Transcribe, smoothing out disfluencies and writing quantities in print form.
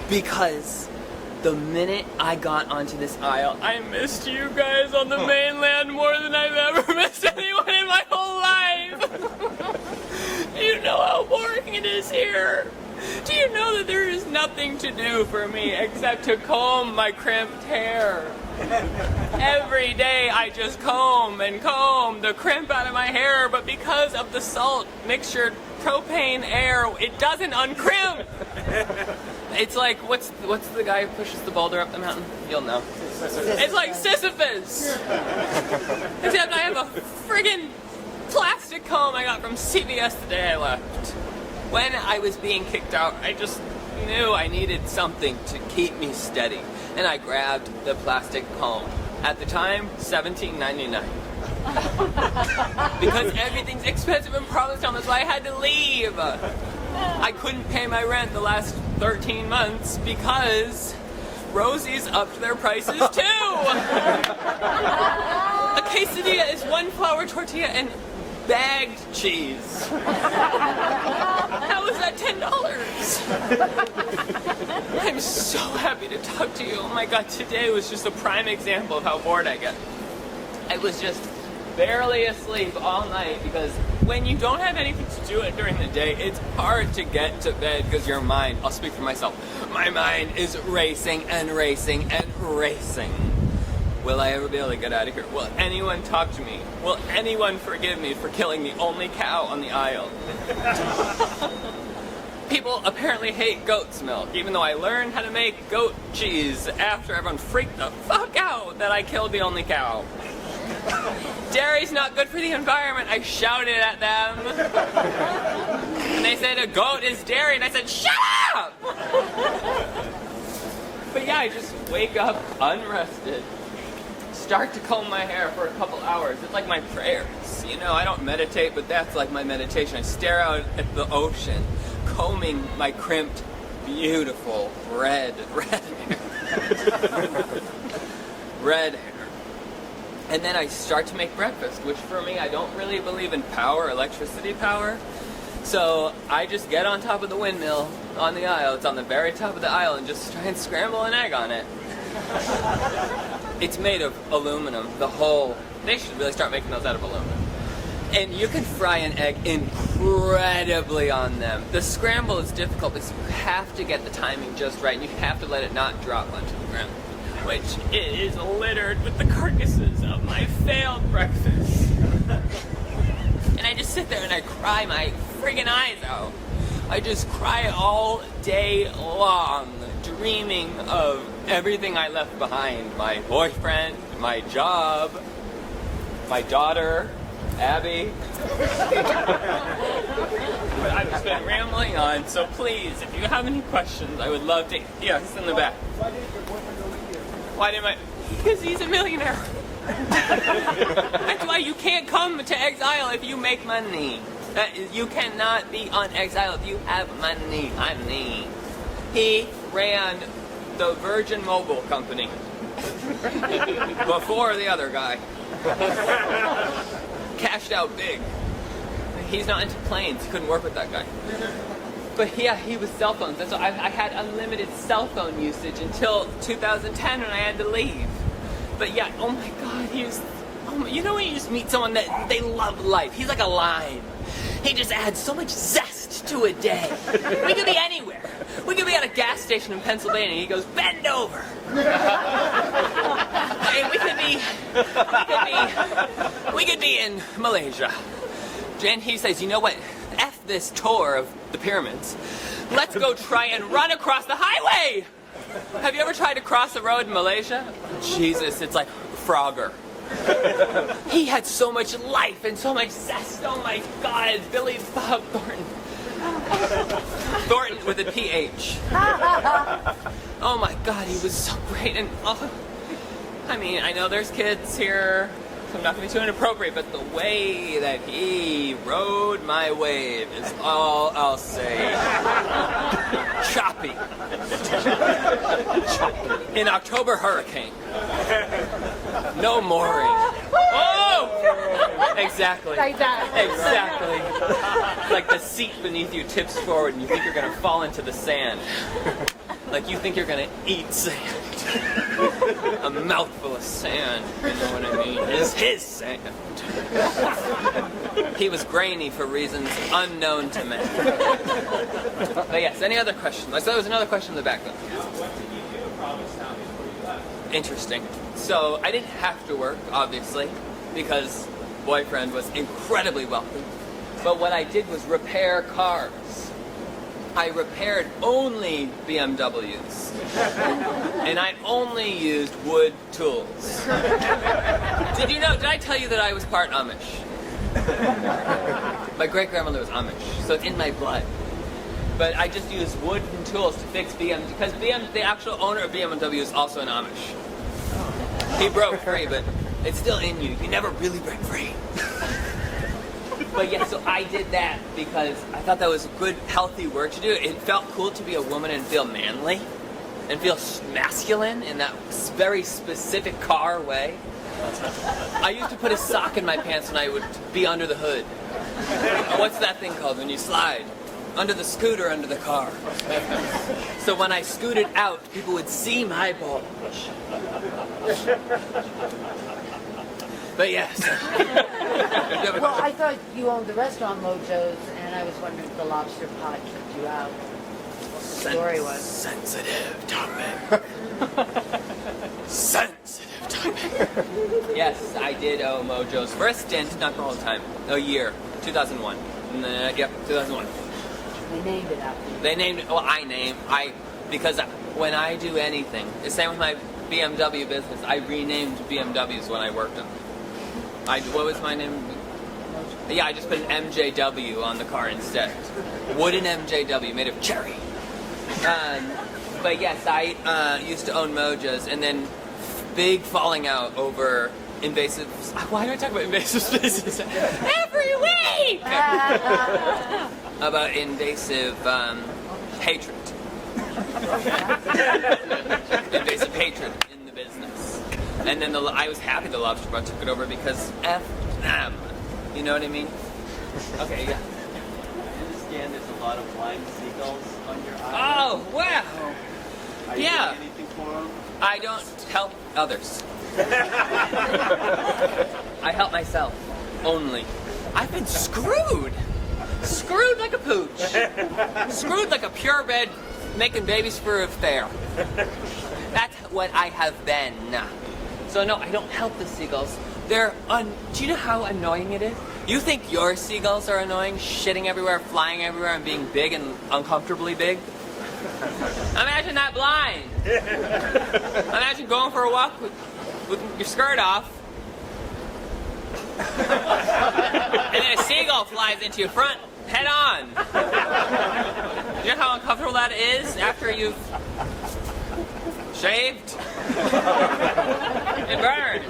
Because the minute I got onto this aisle, I missed you guys on the mainland more than I've ever missed anyone in my whole life. You know how boring it is here. Do you know that there is nothing to do for me except to comb my crimped hair? Every day I just comb and comb the crimp out of my hair, but because of the salt mixture propane air, it doesn't uncrimp. It's like, what's the guy who pushes the boulder up the mountain? You'll know. It's like Sisyphus. Except I have a friggin' plastic comb I got from CVS the day I left. When I was being kicked out, I just knew I needed something to keep me steady. And I grabbed the plastic comb. At the time, $17.99. Because everything's expensive in Provincetown, that's why I had to leave. I couldn't pay my rent the last 13 months because Rosie's upped their prices too. A quesadilla is 1 flour tortilla and bagged cheese. How is that $10? I'm so happy to talk to you. Oh my god, today was just a prime example of how bored I get. I was just barely asleep all night because when you don't have anything to do it during the day, it's hard to get to bed because your mind, I'll speak for myself, my mind is racing and racing and racing. Will I ever be able to get out of here? Will anyone talk to me? Will anyone forgive me for killing the only cow on the aisle? People apparently hate goat's milk, even though I learned how to make goat cheese after everyone freaked the fuck out that I killed the only cow. Dairy's not good for the environment, I shouted at them. And they said a goat is dairy, and I said, shut up! But yeah, I just wake up unrested, start to comb my hair for a couple hours. It's like my prayers. You know, I don't meditate, but that's like my meditation. I stare out at the ocean, combing my crimped, beautiful red hair. Red hair. And then I start to make breakfast, which for me, I don't really believe in power, electricity power. So I just get on top of the windmill on the aisle. It's on the very top of the aisle, and just try and scramble an egg on it. It's made of aluminum. They should really start making those out of aluminum. And you can fry an egg incredibly on them. The scramble is difficult because you have to get the timing just right, and you have to let it not drop onto the ground, which is littered with the carcasses of my failed breakfast. And I just sit there and I cry my friggin' eyes out. I just cry all day long, dreaming of everything I left behind. My boyfriend, my job, my daughter, Abby. But I've just been rambling on, so please, if you have any questions, I would love to. Yeah, he's in the back. Why didn't I? Because he's a millionaire. That's why you can't come to Exile if you make money. You cannot be on Exile if you have money. He ran the Virgin Mobile company before the other guy. Cashed out big. He's not into planes. He couldn't work with that guy. But yeah, he was cell phones. That's why I had unlimited cell phone usage until 2010 when I had to leave. But yeah, oh my god, you know when you just meet someone that they love life? He's like a lime. He just adds so much zest to a day. We could be anywhere. We could be at a gas station in Pennsylvania. He goes, bend over. Hey, we could be in Malaysia. And he says, you know what? F this tour of the pyramids. Let's go try and run across the highway. Have you ever tried to cross the road in Malaysia? Jesus, it's like Frogger. He had so much life and so much zest. Oh my god, Billy Bob Thornton. Thornton with a PH. Oh my god, he was so great. And I mean, I know there's kids here, so I'm not going to be too inappropriate, but the way that he rode my wave is all I'll say. Choppy. In October hurricane. No mooring. Oh! Exactly. Like that. Exactly. Like the seat beneath you tips forward and you think you're going to fall into the sand. Like you think you're gonna eat sand. A mouthful of sand, you know what I mean? Is his sand. He was grainy for reasons unknown to me. But yes, any other questions? I saw there was another question in the back though. What did you do at Provincetown before you left? Interesting. So I didn't have to work, obviously, because boyfriend was incredibly wealthy. But what I did was repair cars. I repaired only BMWs. And I only used wood tools. Did I tell you that I was part Amish? My great-grandmother was Amish, so it's in my blood. But I just used wooden tools to fix BMW, because the actual owner of BMW is also an Amish. He broke free, but it's still in you. You never really break free. But yeah, so I did that because I thought that was good, healthy work to do. It felt cool to be a woman and feel manly and feel masculine in that very specific car way. I used to put a sock in my pants when I would be under the hood. What's that thing called when you slide? Under the scooter, under the car. So when I scooted out, people would see my bulge. But yes. Well, I thought you owned the restaurant Mojo's, and I was wondering if the lobster pot kicked you out. What the story was. Sensitive topic. Sensitive topic. Yes, I did owe Mojo's for a stint, not the whole time. A year. 2001. Yep, 2001. They named it after you. They named it, well, because when I do anything, the same with my BMW business, I renamed BMWs when I worked them. What was my name? Yeah, I just put an MJW on the car instead. Wooden MJW made of cherry. But yes, I used to own Mojo's, and then big falling out over invasive. Why do I talk about invasive species every week? About invasive hatred. Invasive hatred in the business. And then I was happy the lobster bar took it over because F them. You know what I mean? Okay, yeah. I understand there's a lot of blind seagulls on your island. Oh, wow. Are you Yeah. doing anything for them? I don't help others. I help myself. Only. I've been screwed. Screwed like a pooch. Screwed like a purebred making babies for a fair. That's what I have been. So no, I don't help the seagulls. Do you know how annoying it is? You think your seagulls are annoying, shitting everywhere, flying everywhere, and being big and uncomfortably big? Imagine that blind. Imagine going for a walk with your skirt off, and then a seagull flies into your front head on. You know how uncomfortable that is after you've shaved? It burns.